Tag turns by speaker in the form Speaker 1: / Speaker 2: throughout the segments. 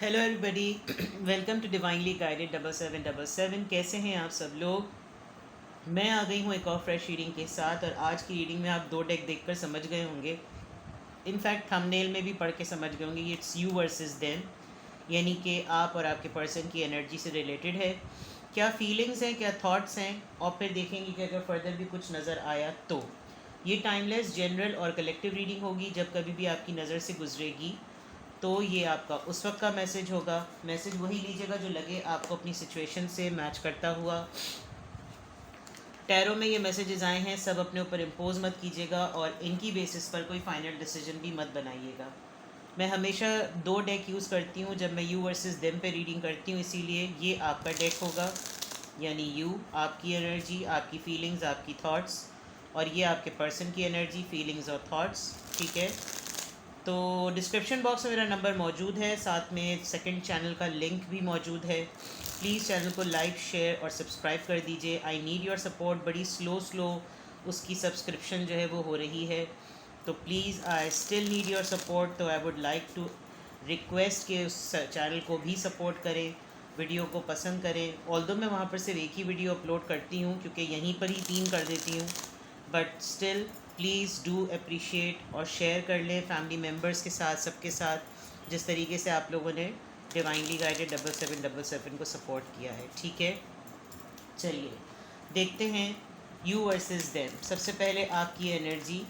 Speaker 1: Hello everybody, welcome to divinely guided 7777। कैसे हैं आप सब लोग। मैं आ गई हूँ एक और फ्रेश रीडिंग के साथ, और आज की रीडिंग में आप दो डेक देखकर समझ गए होंगे। इनफैक्ट थंबनेल में भी पढ़ के समझ गए होंगे, इट्स यू वर्सेस देम, यानी कि आप और आपके पर्सन की एनर्जी से रिलेटेड है। क्या फीलिंग्स हैं, क्या थॉट्स हैं, और फिर देखेंगे कि अगर फर्दर भी कुछ नज़र आया तो। ये टाइमलेस, जनरल और कलेक्टिव रीडिंग होगी। जब कभी भी आपकी नज़र से गुजरेगी तो ये आपका उस वक्त का मैसेज होगा। मैसेज वही लीजिएगा जो लगे आपको अपनी सिचुएशन से मैच करता हुआ। टैरो में ये मैसेजेस आए हैं, सब अपने ऊपर इम्पोज मत कीजिएगा और इनकी बेसिस पर कोई फाइनल डिसीजन भी मत बनाइएगा। मैं हमेशा दो डेक यूज़ करती हूँ जब मैं यू वर्सेस देम पे रीडिंग करती हूँ, इसीलिए ये आपका डेक होगा, यानी यू आपकी एनर्जी, आपकी फीलिंग्स, आपकी थॉट्स, और ये आपके पर्सन की एनर्जी, फीलिंग्स और थॉट्स। ठीक है, तो डिस्क्रिप्शन बॉक्स में मेरा नंबर मौजूद है, साथ में सेकंड चैनल का लिंक भी मौजूद है। प्लीज़ चैनल को लाइक, शेयर और सब्सक्राइब कर दीजिए। I need your support. बड़ी स्लो उसकी सब्सक्रिप्शन जो है वो हो रही है, तो please I still need your support. तो I would like to request कि उस चैनल को भी सपोर्ट करें, वीडियो को पसंद करें। ऑल्दो मैं वहाँ पर सिर्फ एक ही वीडियो अपलोड करती हूँ क्योंकि यहीं पर ही 3 कर देती हूँ, but still please do appreciate और शेयर कर लें फैमिली मेम्बर्स के साथ, सबके साथ, जिस तरीके से आप लोगों ने डिवाइनली गाइडेड 7777 को सपोर्ट किया है। ठीक है, चलिए देखते हैं यू वर्सेस देम। सबसे पहले आपकी एनर्जी,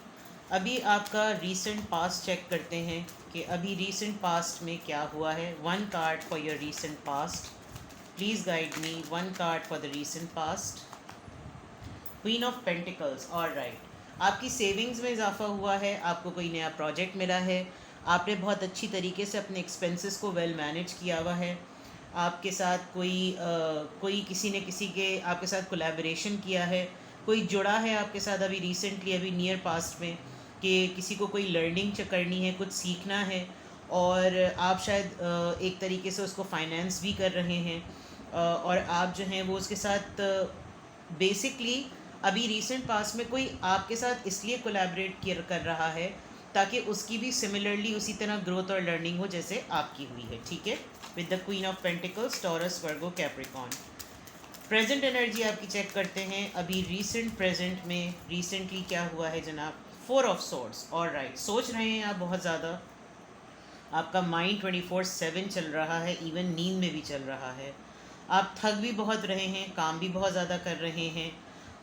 Speaker 1: अभी आपका रीसेंट पास्ट चेक करते हैं कि अभी रीसेंट पास्ट में क्या हुआ है। One card for your recent past, please guide me. One card for the recent past, queen of pentacles. All right, आपकी सेविंग्स में इजाफा हुआ है, आपको कोई नया प्रोजेक्ट मिला है, आपने बहुत अच्छी तरीके से अपने एक्सपेंसेस को वेल मैनेज किया हुआ है। आपके साथ कोई किसी ने किसी के आपके साथ कोलैबोरेशन किया है, कोई जुड़ा है आपके साथ अभी रिसेंटली, अभी नियर पास्ट में, कि किसी को कोई लर्निंग करनी है, कुछ सीखना है, और आप शायद एक तरीके से उसको फाइनेंस भी कर रहे हैं, और आप जो हैं वो उसके साथ बेसिकली अभी रीसेंट पास्ट में कोई आपके साथ इसलिए कोलैबोरेट कर रहा है ताकि उसकी भी सिमिलरली उसी तरह ग्रोथ और लर्निंग हो जैसे आपकी हुई है। ठीक है, with the queen of pentacles, taurus, Virgo, Capricorn. Present energy आपकी चेक करते हैं, अभी रीसेंट प्रेजेंट में रिसेंटली क्या हुआ है जनाब। 4 ऑफ सोर्ड्स। और राइट, सोच रहे हैं आप बहुत ज़्यादा, आपका माइंड 24/7 चल रहा है, इवन नींद में भी चल रहा है। आप थक भी बहुत रहे हैं, काम भी बहुत ज़्यादा कर रहे हैं,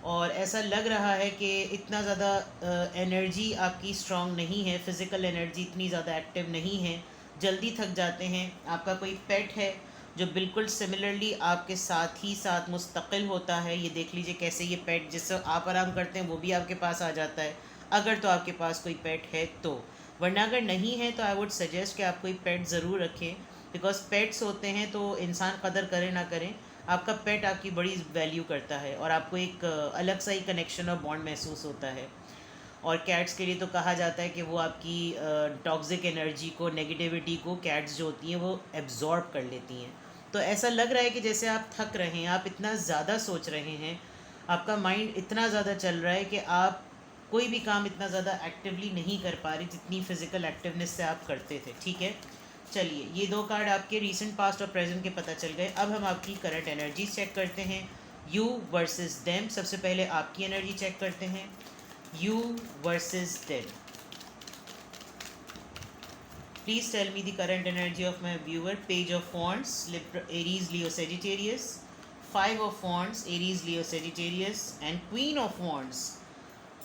Speaker 1: और ऐसा लग रहा है कि इतना ज़्यादा एनर्जी आपकी स्ट्रांग नहीं है, फ़िज़िकल एनर्जी इतनी ज़्यादा एक्टिव नहीं है, जल्दी थक जाते हैं। आपका कोई पेट है जो बिल्कुल सिमिलरली आपके साथ ही साथ मुस्तकिल होता है। ये देख लीजिए कैसे ये पेट, जिससे आप आराम करते हैं वो भी आपके पास आ जाता है, अगर तो आपके पास कोई पेट है तो। वरना अगर नहीं है तो आई वुड सजेस्ट कि आप कोई पेट ज़रूर रखें, बिकॉज पेट्स होते हैं तो इंसान कदर करें ना करें, आपका पेट आपकी बड़ी वैल्यू करता है और आपको एक अलग सा ही कनेक्शन और बॉन्ड महसूस होता है। और कैट्स के लिए तो कहा जाता है कि वो आपकी टॉक्सिक एनर्जी को, नेगेटिविटी को, कैट्स जो होती हैं वो एब्जॉर्ब कर लेती हैं। तो ऐसा लग रहा है कि जैसे आप थक रहे हैं, आप इतना ज़्यादा सोच रहे हैं, आपका माइंड इतना ज़्यादा चल रहा है कि आप कोई भी काम इतना ज़्यादा एक्टिवली नहीं कर पा रहे जितनी फ़िज़िकल एक्टिवनेस से आप करते थे। ठीक है, चलिए ये 2 कार्ड आपके रीसेंट पास्ट और प्रेजेंट के पता चल गए। अब हम आपकी करंट एनर्जी चेक करते हैं, यू वर्सेस देम। सबसे पहले आपकी एनर्जी चेक करते हैं, you versus them. Please tell me the current energy of my viewer. Page of wands, Aries, Leo, Sagittarius. 5 of wands, Aries, Leo, Sagittarius, and queen of wands,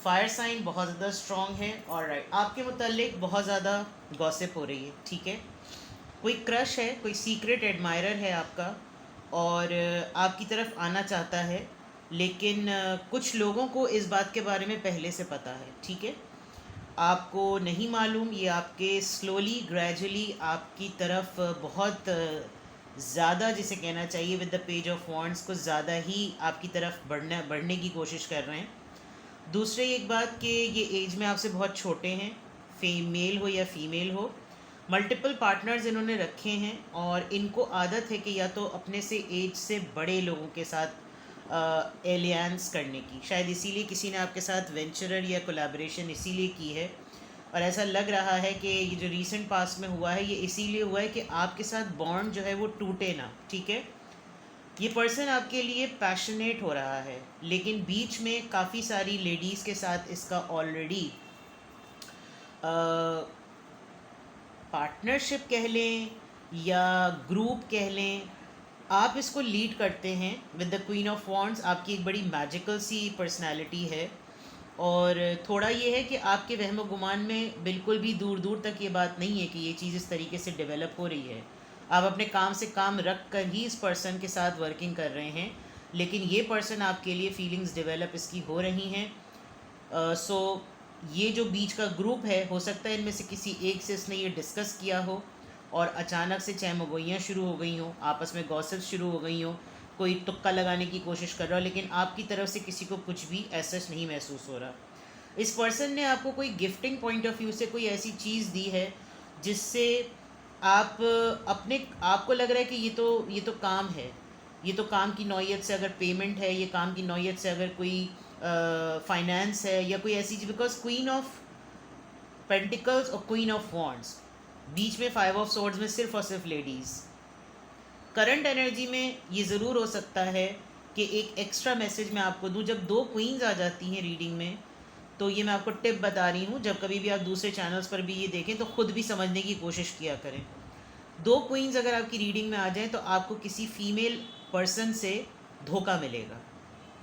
Speaker 1: fire sign बहुत ज़्यादा strong है। और right, आपके मुतालिक बहुत ज़्यादा gossip हो रही है। ठीक है, कोई क्रश है, कोई सीक्रेट एडमायरर है आपका, और आपकी तरफ आना चाहता है, लेकिन कुछ लोगों को इस बात के बारे में पहले से पता है। ठीक है, आपको नहीं मालूम, ये आपके स्लोली ग्रेजुअली आपकी तरफ बहुत ज़्यादा, जिसे कहना चाहिए with the page of wands, कुछ ज़्यादा ही आपकी तरफ बढ़ने की कोशिश कर रहे हैं। दूसरे एक बात कि ये एज में आपसे बहुत छोटे हैं, मेल हो या फीमेल हो, मल्टीपल पार्टनर्स इन्होंने रखे हैं, और इनको आदत है कि या तो अपने से एज से बड़े लोगों के साथ एलियंस करने की। शायद इसीलिए किसी ने आपके साथ वेंचरर या कोलैबोरेशन इसीलिए की है, और ऐसा लग रहा है कि ये जो रीसेंट पास्ट में हुआ है ये इसीलिए हुआ है कि आपके साथ बॉन्ड जो है वो टूटे ना, ठीक है। ये पर्सन आपके लिए पैशनेट हो रहा है, लेकिन बीच में काफ़ी सारी लेडीज़ के साथ इसका ऑलरेडी पार्टनरशिप कह लें या ग्रुप कह लें, आप इसको लीड करते हैं with the queen of wands. आपकी एक बड़ी मैजिकल सी पर्सनालिटी है, और थोड़ा ये है कि आपके वहम गुमान में बिल्कुल भी दूर दूर तक ये बात नहीं है कि ये चीज़ इस तरीके से डेवलप हो रही है। आप अपने काम से काम रख कर ही इस पर्सन के साथ वर्किंग कर रहे हैं, लेकिन ये पर्सन आपके लिए फीलिंग्स डेवलप इसकी हो रही हैं। सो ये जो बीच का ग्रुप है, हो सकता है इनमें से किसी एक से इसने ये डिस्कस किया हो और अचानक से चहमगोइयाँ शुरू हो गई हों, आपस में गॉसिप शुरू हो गई हों, कोई तुक्का लगाने की कोशिश कर रहा हो, लेकिन आपकी तरफ से किसी को कुछ भी ऐसा नहीं महसूस हो रहा। इस पर्सन ने आपको कोई गिफ्टिंग पॉइंट ऑफ व्यू से कोई ऐसी चीज़ दी है जिससे आप अपने आपको लग रहा है कि ये तो काम है, ये तो काम की नौयत से अगर पेमेंट है, ये काम की नौयत से अगर कोई फाइनेंस है या कोई ऐसी चीज़, बिकॉज क्वीन ऑफ पेंटिकल्स और क्वीन ऑफ वॉन्ड्स, बीच में 5 ऑफ सोर्ड्स में सिर्फ और सिर्फ लेडीज़। करंट एनर्जी में ये ज़रूर हो सकता है कि एक एक्स्ट्रा मैसेज मैं आपको दूँ। जब 2 क्वींस आ जाती हैं रीडिंग में, तो ये मैं आपको टिप बता रही हूँ, जब कभी भी आप दूसरे चैनल्स पर भी ये देखें तो ख़ुद भी समझने की कोशिश किया करें। 2 क्वींस अगर आपकी रीडिंग में आ जाएँ तो आपको किसी फीमेल पर्सन से धोखा मिलेगा,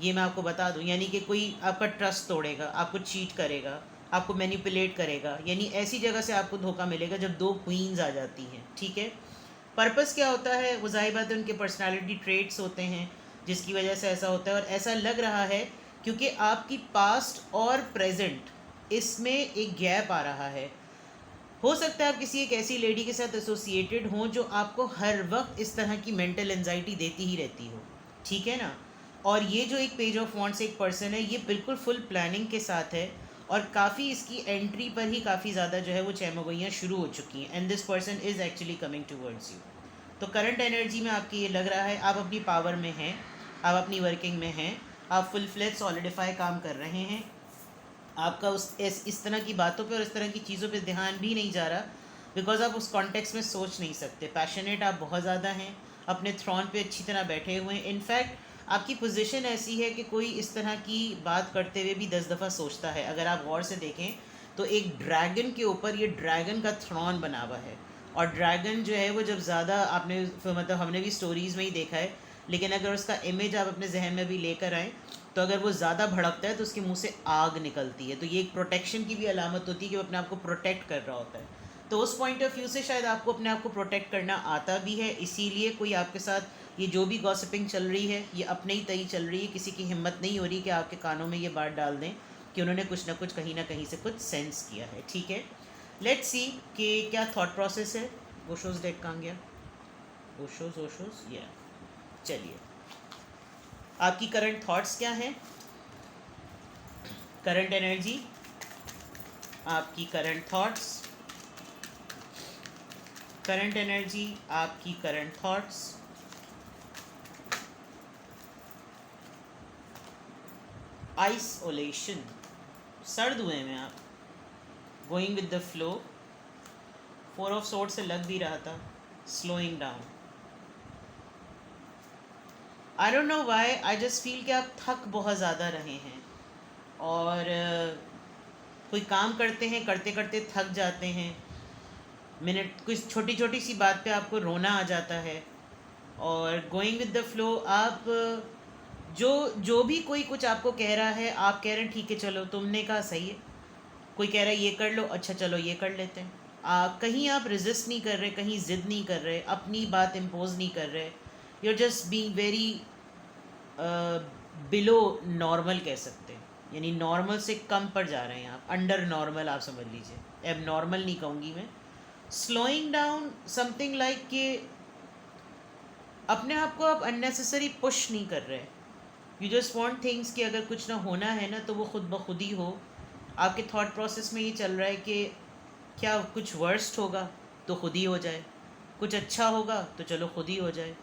Speaker 1: ये मैं आपको बता दूं। यानी कि कोई आपका ट्रस्ट तोड़ेगा, आपको चीट करेगा, आपको मैनिपुलेट करेगा, यानी ऐसी जगह से आपको धोखा मिलेगा जब 2 क्वींस आ जाती हैं, ठीक है। पर्पस क्या होता है, वो ज़ाहिर बात है उनके पर्सनालिटी ट्रेट्स होते हैं जिसकी वजह से ऐसा होता है। और ऐसा लग रहा है क्योंकि आपकी पास्ट और प्रेजेंट इसमें एक गैप आ रहा है। हो सकता है आप किसी एक ऐसी लेडी के साथ एसोसिएटेड हों जो आपको हर वक्त इस तरह की मेंटल एंजाइटी देती ही रहती हो, ठीक है ना। और ये जो एक पेज ऑफ वॉन्ड्स एक पर्सन है, ये बिल्कुल फुल प्लानिंग के साथ है, और काफ़ी इसकी एंट्री पर ही काफ़ी ज़्यादा जो है वो चहमगोइयाँ शुरू हो चुकी हैं, and this person is actually coming towards you. तो करंट एनर्जी में आपकी ये लग रहा है आप अपनी पावर में हैं, आप अपनी वर्किंग में हैं, आप फुल फ्लेज सॉलिडिफाई काम कर रहे हैं। आपका इस तरह की बातों पे और इस तरह की चीज़ों पे ध्यान भी नहीं जा रहा, बिकॉज आप उस कॉन्टेक्स्ट में सोच नहीं सकते। पैशनेट आप बहुत ज़्यादा हैं, अपने थ्रोन पे अच्छी तरह बैठे हुए हैं। इनफैक्ट आपकी पोजीशन ऐसी है कि कोई इस तरह की बात करते हुए भी 10 दफ़ा सोचता है। अगर आप गौर से देखें तो एक ड्रैगन के ऊपर ये ड्रैगन का थ्रोन बना हुआ है, और ड्रैगन जो है वो जब ज़्यादा आपने मतलब हमने भी स्टोरीज़ में ही देखा है, लेकिन अगर उसका इमेज आप अपने जहन में भी लेकर आएँ तो अगर वो ज़्यादा भड़कता है तो उसके मुंह से आग निकलती है। तो ये एक प्रोटेक्शन की भी अलामत होती है कि वो अपने आप को प्रोटेक्ट कर रहा होता है। तो उस पॉइंट ऑफ व्यू से शायद आपको अपने आप को प्रोटेक्ट करना आता भी है, इसीलिए कोई आपके साथ ये जो भी गॉसिपिंग चल रही है ये अपने ही तय चल रही है। किसी की हिम्मत नहीं हो रही कि आपके कानों में ये बात डाल दें कि उन्होंने कुछ ना कुछ कहीं ना कहीं से कुछ सेंस किया है, ठीक है। लेट्स सी कि क्या थॉट प्रोसेस है। ओशोज डेक कहाँ गया, ओशोज या चलिए, आपकी करंट थॉट्स क्या हैं, करंट एनर्जी, आपकी करंट थॉट्स, करंट एनर्जी, आपकी करंट थॉट्स, आइसोलेशन, सर्द हुए में आप, going with the flow, 4 of sword से लग भी रहा था, slowing down. I don't know why, I just feel कि आप थक बहुत ज़्यादा रहे हैं, और कोई काम करते हैं, करते करते थक जाते हैं, मिनट कुछ छोटी छोटी सी बात पे आपको रोना आ जाता है। और गोइंग विद द फ्लो, आप जो भी कोई कुछ आपको कह रहा है, आप कह रहे हैं ठीक है चलो तुमने कहा सही है, कोई कह रहा है ये कर लो, अच्छा चलो ये कर लेते हैं। कहीं आप रेजिस्ट नहीं कर रहे, कहीं ज़िद नहीं कर रहे, अपनी बात इम्पोज नहीं कर रहे, you are just being very below normal कह सकते हैं, यानी नॉर्मल से कम पर जा रहे हैं आप, अंडर नॉर्मल आप समझ लीजिए, अब नॉर्मल नहीं कहूँगी मैं। स्लोइंग डाउन समथिंग लाइक कि अपने आप को आप अननेसेसरी पुश नहीं कर रहे, यू जस्ट वांट थिंग्स कि अगर कुछ ना होना है ना तो वो खुद ब खुद ही हो। आपके थॉट प्रोसेस में ये चल रहा है कि क्या कुछ वर्स्ट होगा तो खुद ही हो जाए, कुछ अच्छा होगा तो चलो खुद ही हो जाए।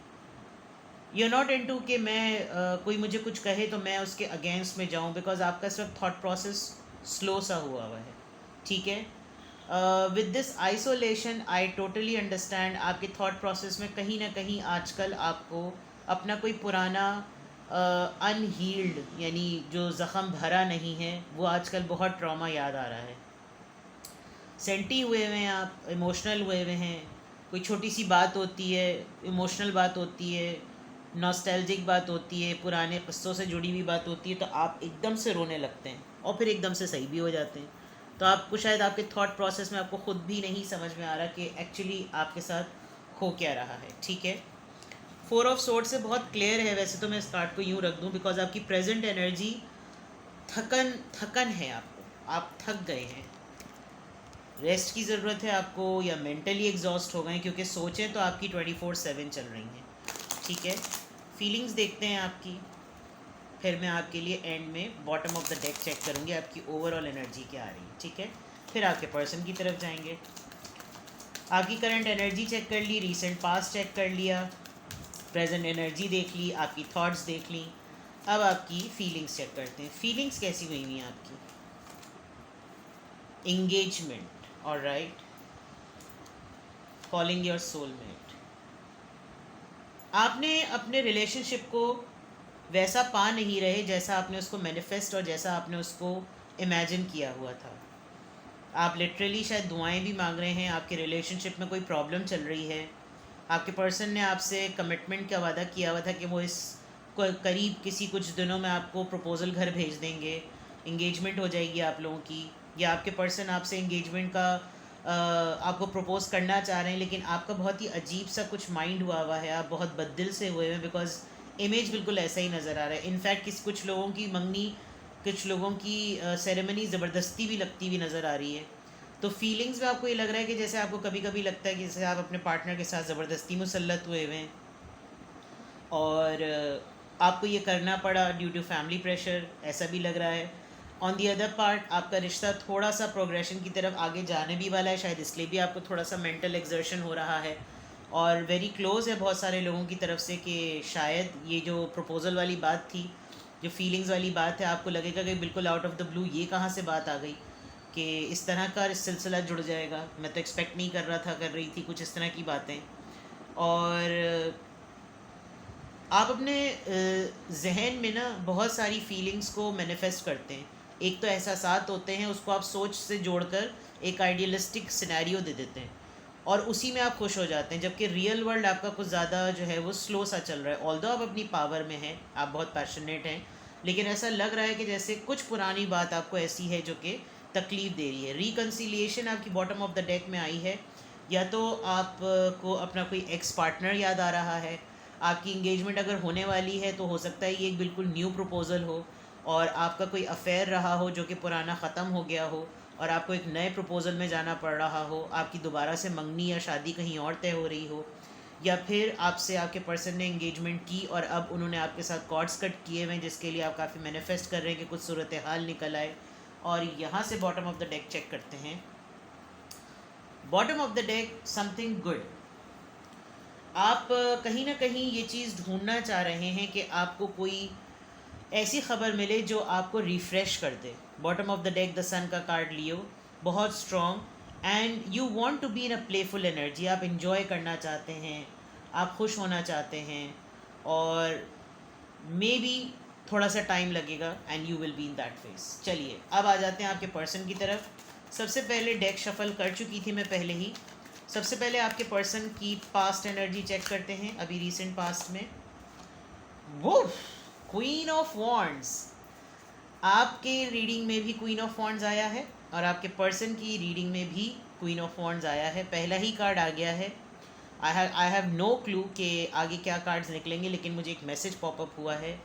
Speaker 1: यू नॉट इनटू कि मैं कोई मुझे कुछ कहे तो मैं उसके अगेंस्ट में जाऊं, बिकॉज आपका इस वक्त थॉट प्रोसेस स्लो सा हुआ है, ठीक है। With this isolation I totally understand आपके थॉट प्रोसेस में कहीं ना कहीं आजकल आपको अपना कोई पुराना अनहील्ड यानी जो ज़ख़म भरा नहीं है वो आजकल बहुत ट्रॉमा याद आ रहा है। सेंटी हुए हुए हैं आप, इमोशनल हुए हुए हैं, कोई छोटी सी बात होती है, इमोशनल बात होती है, नॉस्टैल्जिक बात होती है, पुराने क़िस्सों से जुड़ी हुई बात होती है, तो आप एकदम से रोने लगते हैं और फिर एकदम से सही भी हो जाते हैं। तो आपको शायद आपके थॉट प्रोसेस में आपको ख़ुद भी नहीं समझ में आ रहा कि एक्चुअली आपके साथ हो क्या रहा है। ठीक है, 4 ऑफ सोर्ड से बहुत क्लियर है। वैसे तो मैं इस कार्ड को यूँ रख दूँ बिकॉज आपकी प्रेजेंट एनर्जी थकन है, आप थक गए हैं, रेस्ट की ज़रूरत है आपको, या मेंटली एग्जॉस्ट हो गए, क्योंकि सोचें तो आपकी 24/7 चल रही हैं। ठीक है, फीलिंग्स देखते हैं आपकी, फिर मैं आपके लिए एंड में bottom of the deck check करूँगी आपकी ओवरऑल एनर्जी क्या आ रही है। ठीक है, फिर आपके पर्सन की तरफ जाएंगे। आपकी करंट एनर्जी चेक कर ली, रीसेंट पास्ट चेक कर लिया, प्रेजेंट एनर्जी देख ली, आपकी थॉट्स देख ली। अब आपकी फीलिंग्स चेक करते हैं, फीलिंग्स कैसी हुई हुई हैं आपकी। Engagement, alright, calling your soulmate. आपने अपने रिलेशनशिप को वैसा पा नहीं रहे जैसा आपने उसको मैनिफेस्ट और जैसा आपने उसको इमेजिन किया हुआ था। आप लिटरली शायद दुआएं भी मांग रहे हैं, आपके रिलेशनशिप में कोई प्रॉब्लम चल रही है, आपके पर्सन ने आपसे कमिटमेंट का वादा किया हुआ था कि वो इस करीब किसी कुछ दिनों में आपको प्रपोज़ल घर भेज देंगे, इंगेजमेंट हो जाएगी आप लोगों की, या आपके पर्सन आपसे इंगेजमेंट का आपको प्रपोज़ करना चाह रहे हैं, लेकिन आपका बहुत ही अजीब सा कुछ माइंड हुआ है, आप बहुत बददिल से हुए हैं, बिकॉज इमेज बिल्कुल ऐसा ही नज़र आ रहा है। इनफैक्ट कुछ लोगों की मंगनी, कुछ लोगों की सेरेमनी ज़बरदस्ती भी लगती हुई नज़र आ रही है। तो फीलिंग्स में आपको ये लग रहा है कि जैसे आपको कभी कभी लगता है कि जैसे आप अपने पार्टनर के साथ ज़बरदस्ती मुसल्लत हुए हुए हैं और आपको ये करना पड़ा ड्यू टू फैमिली प्रेशर, ऐसा भी लग रहा है। ऑन दी अदर पार्ट आपका रिश्ता थोड़ा सा प्रोग्रेशन की तरफ आगे जाने भी वाला है, शायद इसलिए भी आपको थोड़ा सा मेंटल एक्सर्शन हो रहा है, और वेरी क्लोज है बहुत सारे लोगों की तरफ से कि शायद ये जो प्रपोज़ल वाली बात थी, जो फीलिंग्स वाली बात है, आपको लगेगा कि बिल्कुल आउट ऑफ द ब्लू ये कहाँ से बात आ गई कि इस तरह का सिलसिला जुड़ जाएगा, मैं तो एक्सपेक्ट नहीं कर रहा था, कर रही थी कुछ इस तरह की बातें। और आप अपने जहन में ना बहुत सारी फीलिंग्स को मैनिफेस्ट करते हैं। एक तो एहसासात होते हैं, उसको आप सोच से जोड़कर एक आइडियलिस्टिक सिनेरियो दे देते हैं और उसी में आप खुश हो जाते हैं, जबकि रियल वर्ल्ड आपका कुछ ज़्यादा जो है वो स्लो सा चल रहा है। ऑल्दो आप अपनी पावर में हैं, आप बहुत पैशनेट हैं, लेकिन ऐसा लग रहा है कि जैसे कुछ पुरानी बात आपको ऐसी है जो कि तकलीफ़ दे रही है। रिकन्सिलिएशन आपकी बॉटम ऑफ द डेक में आई है, या तो आपको अपना कोई एक्स पार्टनर याद आ रहा है, आपकी इंगेजमेंट अगर होने वाली है तो हो सकता है ये एक बिल्कुल न्यू प्रपोज़ल हो, और आपका कोई अफेयर रहा हो जो कि पुराना ख़त्म हो गया हो और आपको एक नए प्रपोज़ल में जाना पड़ रहा हो, आपकी दोबारा से मंगनी या शादी कहीं और तय हो रही हो, या फिर आपसे आपके पर्सन ने इंगेजमेंट की और अब उन्होंने आपके साथ कॉर्ड्स कट किए हुए हैं, जिसके लिए आप काफ़ी मैनिफेस्ट कर रहे हैं कि कुछ सूरत हाल निकल आए। और यहाँ से bottom of the deck check करते हैं। Bottom of the deck, something good. आप कहीं ना कहीं ये चीज़ ढूंढना चाह रहे हैं कि आपको कोई ऐसी ख़बर मिले जो आपको रिफ़्रेश कर दे। Bottom of the deck the sun का कार्ड लियो, बहुत strong, and you want to be in a playful energy. आप इंजॉय करना चाहते हैं, आप खुश होना चाहते हैं, और मे बी थोड़ा सा टाइम लगेगा and you will be in that face. चलिए अब आ जाते हैं आपके पर्सन की तरफ। सबसे पहले डेक शफल कर चुकी थी मैं पहले ही। सबसे पहले आपके पर्सन की पास्ट एनर्जी चेक करते हैं, अभी रीसेंट पास्ट में। वो क्वीन ऑफ वॉन्ड्स, आपके रीडिंग में भी क्वीन ऑफ वॉन्ड्स आया है और आपके पर्सन की रीडिंग में भी क्वीन ऑफ वॉन्ड्स आया है। पहला ही कार्ड आ गया है। आई हैव नो क्लू कि आगे क्या कार्ड्स निकलेंगे, लेकिन मुझे एक मैसेज पॉपअप हुआ है।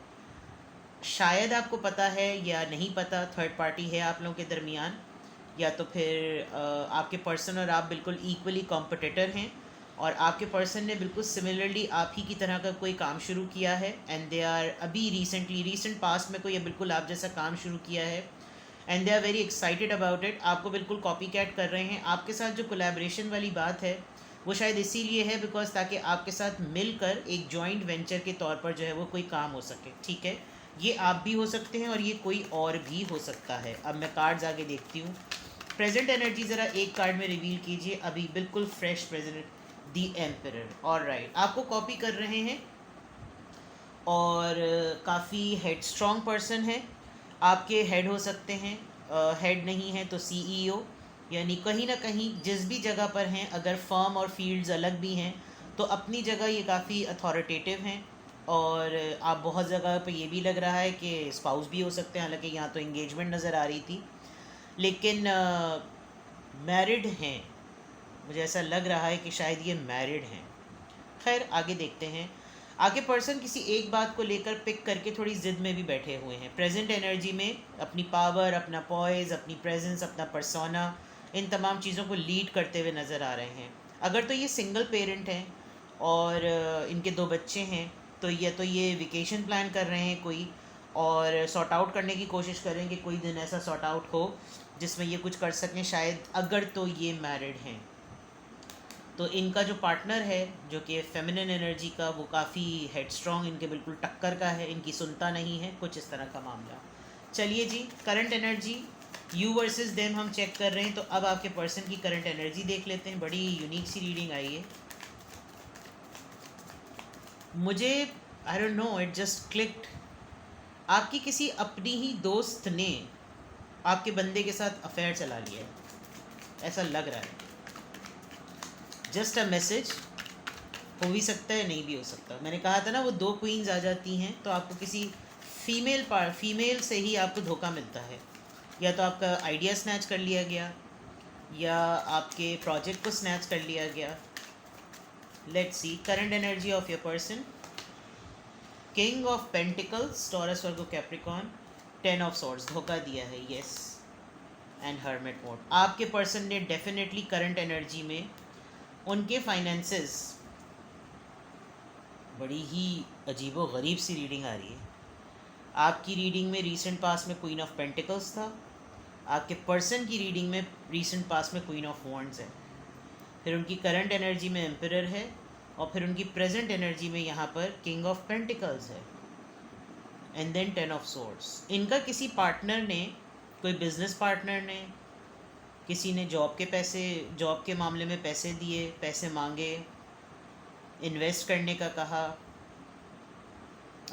Speaker 1: शायद आपको पता है या नहीं पता, थर्ड पार्टी है आप लोगों के दरमियान, या तो फिर आपके पर्सन और आप बिल्कुल इक्वली कॉम्पिटिटर हैं और आपके पर्सन ने बिल्कुल सिमिलरली आप ही की तरह का कोई काम शुरू किया है, एंड दे आर अभी रीसेंट पास्ट में कोई बिल्कुल आप जैसा काम शुरू किया है, and they are very excited about it. आपको बिल्कुल कॉपी कैट कर रहे हैं। आपके साथ जो कोलैबोरेशन वाली बात है वो शायद इसीलिए है बिकॉज ताकि आपके साथ मिलकर एक जॉइंट वेंचर के तौर पर जो है वो कोई काम हो सके। ठीक है, ये आप भी हो सकते हैं और ये कोई और भी हो सकता है। अब मैं कार्ड्स आगे देखती हूँ प्रेजेंट एनर्जी ज़रा एक कार्ड में रिवील कीजिए अभी, बिल्कुल फ्रेश प्रेजेंट। दी एम्परर, ऑलराइट, आपको कॉपी कर रहे हैं और काफ़ी हेड स्ट्रॉन्ग पर्सन है। आपके हेड हो सकते हैं, हेड नहीं है तो सीईओ, यानी कहीं ना कहीं जिस भी जगह पर हैं, अगर फर्म और फील्ड्स अलग भी हैं तो अपनी जगह ये काफ़ी अथॉरिटेटिव हैं। और आप बहुत जगह पे ये भी लग रहा है कि स्पाउस भी हो सकते हैं, हालांकि यहाँ तो इंगेजमेंट नज़र आ रही थी, लेकिन मैरिड हैं। मुझे ऐसा लग रहा है कि शायद ये मैरिड हैं। खैर आगे देखते हैं। आगे पर्सन किसी एक बात को लेकर पिक करके थोड़ी ज़िद में भी बैठे हुए हैं। प्रेजेंट एनर्जी में अपनी पावर, अपना पॉइज, अपनी प्रेजेंस, अपना पर्सोना, इन तमाम चीज़ों को लीड करते हुए नज़र आ रहे हैं। अगर तो ये सिंगल पेरेंट हैं और इनके 2 बच्चे हैं तो ये वेकेशन प्लान कर रहे हैं कोई, और सॉर्ट आउट करने की कोशिश करें कि कोई दिन ऐसा सॉर्ट आउट हो जिसमें ये कुछ कर सकें शायद, अगर तो ये मैरिड हैं। तो इनका जो पार्टनर है जो कि फेमिनिन एनर्जी का, वो काफ़ी हेड स्ट्रॉन्ग, इनके बिल्कुल टक्कर का है, इनकी सुनता नहीं है, कुछ इस तरह का मामला। चलिए जी, current energy you versus them हम चेक कर रहे हैं, तो अब आपके पर्सन की करंट एनर्जी देख लेते हैं। बड़ी यूनिक सी रीडिंग आई है मुझे, I don't know, it just clicked. आपकी किसी अपनी ही दोस्त ने आपके बंदे के साथ अफेयर चला लिया है, ऐसा लग रहा है। जस्ट अ मैसेज, हो भी सकता है नहीं भी हो सकता। मैंने कहा था ना वो 2 क्वींस आ जाती हैं तो आपको किसी फीमेल से ही आपको धोखा मिलता है, या तो आपका आइडिया स्नैच कर लिया गया या आपके प्रोजेक्ट को स्नैच कर लिया गया। Let's see current energy of your person. King of pentacles, taurus, Virgo, Capricorn, 10 of swords, धोखा दिया है, यस, एंड हर्मिट मोड। आपके पर्सन ने डेफिनेटली करंट एनर्जी में उनके फाइनेंसेस, बड़ी ही अजीबो गरीब सी रीडिंग आ रही है। आपकी रीडिंग में रीसेंट पास में क्वीन ऑफ पेंटिकल्स था, आपके पर्सन की रीडिंग में रीसेंट पास में क्वीन ऑफ वॉन्ड्स है, फिर उनकी करंट एनर्जी में एम्परर है, और फिर उनकी प्रेजेंट एनर्जी में यहाँ पर किंग ऑफ पेंटिकल्स है, एंड देन 10 ऑफ सोर्ड्स। इनका किसी पार्टनर ने, कोई बिजनेस पार्टनर ने, किसी ने जॉब के मामले में पैसे दिए, पैसे मांगे, इन्वेस्ट करने का कहा।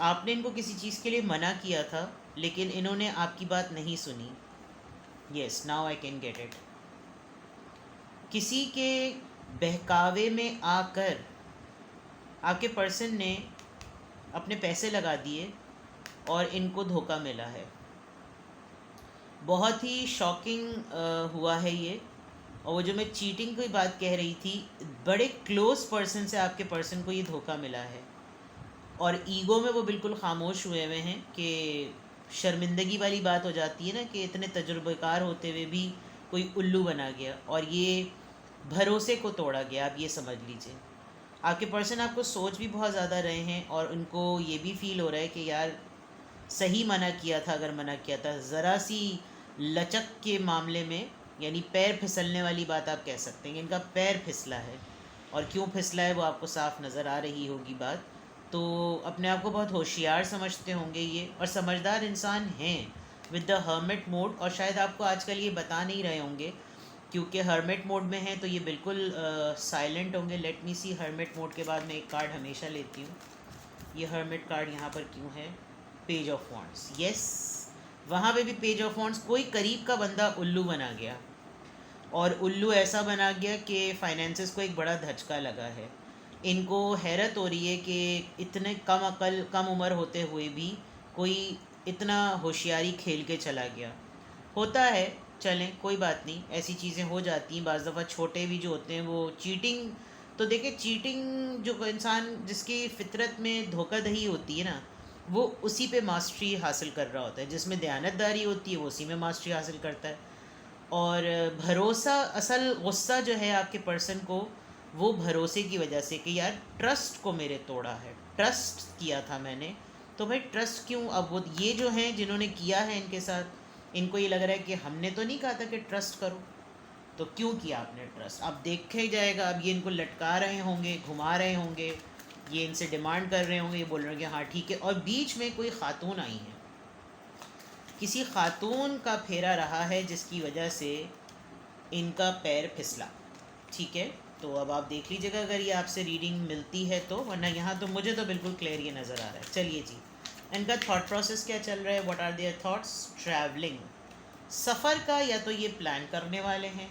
Speaker 1: आपने इनको किसी चीज़ के लिए मना किया था लेकिन इन्होंने आपकी बात नहीं सुनी। Yes, now I can get it. किसी के बहकावे में आकर आपके पर्सन ने अपने पैसे लगा दिए और इनको धोखा मिला है। बहुत ही शॉकिंग हुआ है ये। और वो जो मैं चीटिंग की बात कह रही थी, बड़े क्लोज पर्सन से आपके पर्सन को ये धोखा मिला है, और ईगो में वो बिल्कुल खामोश हुए हुए हैं कि शर्मिंदगी वाली बात हो जाती है ना कि इतने तजुर्बेकार होते हुए भी कोई उल्लू बना गया, और ये भरोसे को तोड़ा गया। आप ये समझ लीजिए आपके पर्सन आपको सोच भी बहुत ज़्यादा रहे हैं, और उनको ये भी फील हो रहा है कि यार सही मना किया था, अगर मना किया था। ज़रा सी लचक के मामले में, यानी पैर फिसलने वाली बात आप कह सकते हैं, इनका पैर फिसला है, और क्यों फिसला है वो आपको साफ नज़र आ रही होगी बात। तो अपने आप को बहुत होशियार समझते होंगे ये, और समझदार इंसान हैं विद द हर्मिट मोड, और शायद आपको आजकल ये बता नहीं रहे होंगे क्योंकि हर्मिट मोड में हैं तो ये बिल्कुल साइलेंट होंगे। लेट मी सी, हर्मिट मोड के बाद मैं एक कार्ड हमेशा लेती हूँ। ये हर्मिट कार्ड यहाँ पर क्यों है? पेज ऑफ वॉन्ड्स, यस, वहाँ पे भी पेज ऑफ वॉन्ड्स। कोई करीब का बंदा उल्लू बना गया, और उल्लू ऐसा बना गया कि फाइनेंसेस को एक बड़ा धचका लगा है। इनको हैरत हो रही है कि इतने कम अकल, कम उम्र होते हुए भी कोई इतना होशियारी खेल के चला गया। होता है, चलें कोई बात नहीं, ऐसी चीज़ें हो जाती हैं। बाज़ दफ़ा छोटे भी जो होते हैं वो चीटिंग, तो देखिए चीटिंग जो इंसान जिसकी फितरत में धोखाधड़ी होती है ना, वो उसी पे मास्टरी हासिल कर रहा होता है। जिसमें दयानतदारी होती है वो उसी में मास्टरी हासिल करता है। और भरोसा, असल गुस्सा जो है आपके पर्सन को, वो भरोसे की वजह से कि यार ट्रस्ट को मेरे तोड़ा है, ट्रस्ट किया था मैंने, तो भाई ट्रस्ट क्यों। अब वो ये जो हैं जिन्होंने किया है इनके साथ, इनको ये लग रहा है कि हमने तो नहीं कहा था कि ट्रस्ट करो, तो क्यों किया आपने ट्रस्ट। अब देखा ही जाएगा। अब ये इनको लटका रहे होंगे, घुमा रहे होंगे, ये इनसे डिमांड कर रहे होंगे, ये बोल रहे होंगे हाँ ठीक है। और बीच में कोई ख़ातून आई है, किसी ख़ातून का फेरा रहा है जिसकी वजह से इनका पैर फिसला। ठीक है, तो अब आप देख लीजिएगा अगर ये आपसे रीडिंग मिलती है तो, वरना यहाँ तो मुझे तो बिल्कुल क्लियर ये नज़र आ रहा है। चलिए जी, इनका थॉट प्रोसेस क्या चल रहा है, what are their thoughts? Travelling, सफ़र का या तो ये प्लान करने वाले हैं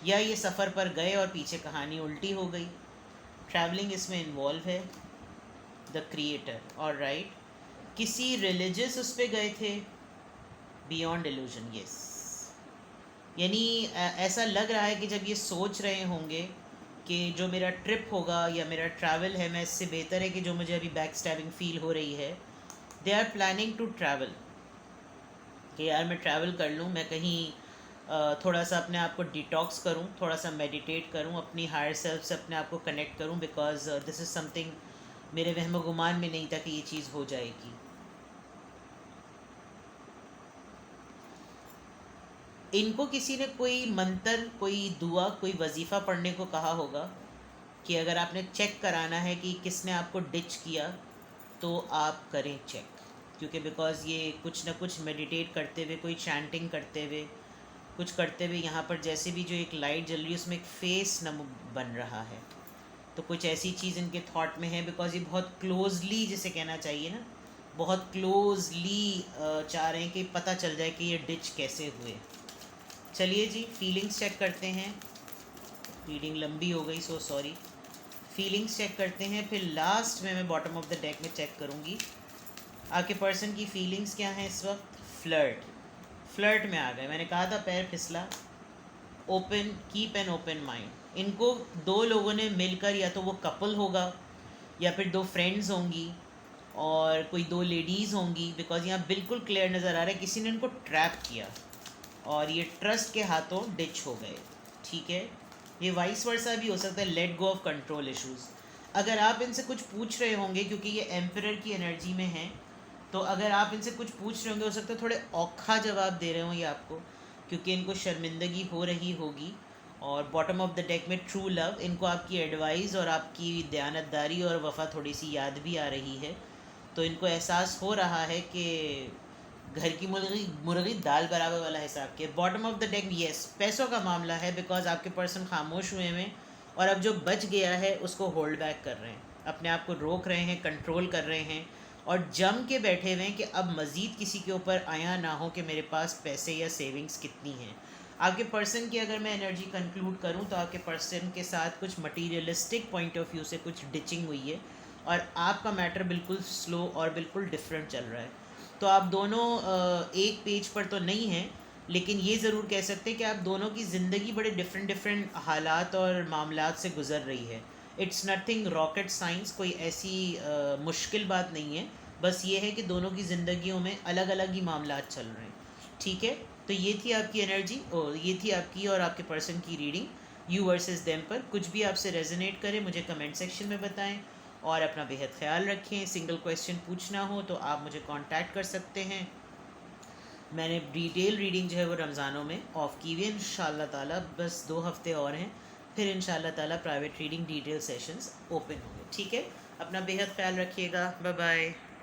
Speaker 1: या ये सफ़र पर गए और पीछे कहानी उल्टी हो गई। ट्रैवलिंग इसमें इन्वॉल्व है। द क्रिएटर, ऑलराइट, किसी रिलीजियस उस पर गए थे, बियॉन्ड इल्यूजन, यस। यानी ऐसा लग रहा है कि जब ये सोच रहे होंगे कि जो मेरा ट्रिप होगा या मेरा ट्रैवल है, मैं इससे बेहतर है कि जो मुझे अभी बैक स्टैबिंग फील हो रही है, they are planning to travel, कि यार मैं ट्रैवल कर लूँ, मैं कहीं थोड़ा सा अपने आप को डिटॉक्स करूँ, थोड़ा सा मेडिटेट करूँ, अपनी हायर सेल्फ से अपने आप को कनेक्ट करूँ, बिकॉज दिस इज़ समथिंग मेरे वहम गुमान में नहीं था कि ये चीज़ हो जाएगी। इनको किसी ने कोई मंत्र, कोई दुआ, कोई वजीफ़ा पढ़ने को कहा होगा कि अगर आपने चेक कराना है कि किसने आपको डिच किया तो आप करें चेक, क्योंकि बिकॉज़ ये कुछ ना कुछ मेडिटेट करते हुए, कोई चैंटिंग करते हुए, कुछ करते हुए, यहाँ पर जैसे भी जो एक लाइट जल रही है उसमें एक फेस नम बन रहा है, तो कुछ ऐसी चीज़ इनके थॉट में है, बिकॉज़ ये बहुत क्लोजली, जिसे कहना चाहिए ना, बहुत क्लोजली चाह रहे हैं कि पता चल जाए कि ये डिच कैसे हुए। चलिए जी, फीलिंग्स चेक करते हैं। रीडिंग लंबी हो गई, सो सॉरी। फीलिंग्स चेक करते हैं, फिर लास्ट में मैं बॉटम ऑफ द डेक में चेक करूँगी आपके पर्सन की फीलिंग्स क्या हैं इस वक्त। फ्लर्ट, फ्लर्ट में आ गए। मैंने कहा था पैर फिसला। Open, keep an open mind. इनको दो लोगों ने मिलकर, या तो वो कपल होगा या फिर दो फ्रेंड्स होंगी और कोई दो लेडीज़ होंगी, बिकॉज यहाँ बिल्कुल क्लियर नज़र आ रहा है किसी ने इनको ट्रैप किया और ये ट्रस्ट के हाथों डिच हो गए। ठीक है, ये वाइस वर्सा भी हो सकता है, let go of control issues. अगर आप इनसे कुछ पूछ रहे होंगे, क्योंकि ये एम्परर की एनर्जी में हैं, तो अगर आप इनसे कुछ पूछ रहे होंगे, हो सकता है थोड़े औखा जवाब दे रहे हों ये आपको, क्योंकि इनको शर्मिंदगी हो रही होगी। और बॉटम ऑफ द डेक में ट्रू लव, इनको आपकी एडवाइस और आपकी दयानतदारी और वफ़ा थोड़ी सी याद भी आ रही है, तो इनको एहसास हो रहा है कि घर की मुर्गी मुर्गी दाल बराबर वाला हिसाब के। Bottom of the deck, yes, पैसों का मामला है, बिकॉज आपके पर्सन खामोश हुए हैं और अब जो बच गया है उसको होल्ड बैक कर रहे हैं, अपने आप को रोक रहे हैं, कंट्रोल कर रहे हैं और जम के बैठे हुए हैं कि अब मज़ीद किसी के ऊपर आया ना हो कि मेरे पास पैसे या सेविंग्स कितनी हैं। आपके पर्सन की अगर मैं एनर्जी कंक्लूड करूं तो आपके पर्सन के साथ कुछ मटीरियलिस्टिक पॉइंट ऑफ व्यू से कुछ डिचिंग हुई है और आपका मैटर बिल्कुल स्लो और बिल्कुल डिफरेंट चल रहा है। तो आप दोनों एक पेज पर तो नहीं हैं, लेकिन ये ज़रूर कह सकते हैं कि आप दोनों की ज़िंदगी बड़े डिफरेंट हालात और मामलात से गुज़र रही है। इट्स नथिंग रॉकेट साइंस, कोई ऐसी मुश्किल बात नहीं है, बस ये है कि दोनों की ज़िंदगियों में अलग अलग ही मामलात चल रहे हैं। ठीक है, तो ये थी आपकी एनर्जी और ये थी आपकी और आपके पर्सन की रीडिंग यू वर्सेस देम पर। कुछ भी आपसे रेजोनेट करे मुझे कमेंट सेक्शन में बताएं और अपना बेहद ख्याल रखें। सिंगल क्वेश्चन पूछना हो तो आप मुझे कांटेक्ट कर सकते हैं। मैंने डिटेल रीडिंग जो है वो रमज़ानों में ऑफ़ की हुई है इंशाल्लाह ताला, बस 2 हफ्ते और हैं, फिर इंशाल्लाह ताला private reading detail sessions open होंगे। ठीक है, अपना बेहद ख्याल रखिएगा, बाय बाय।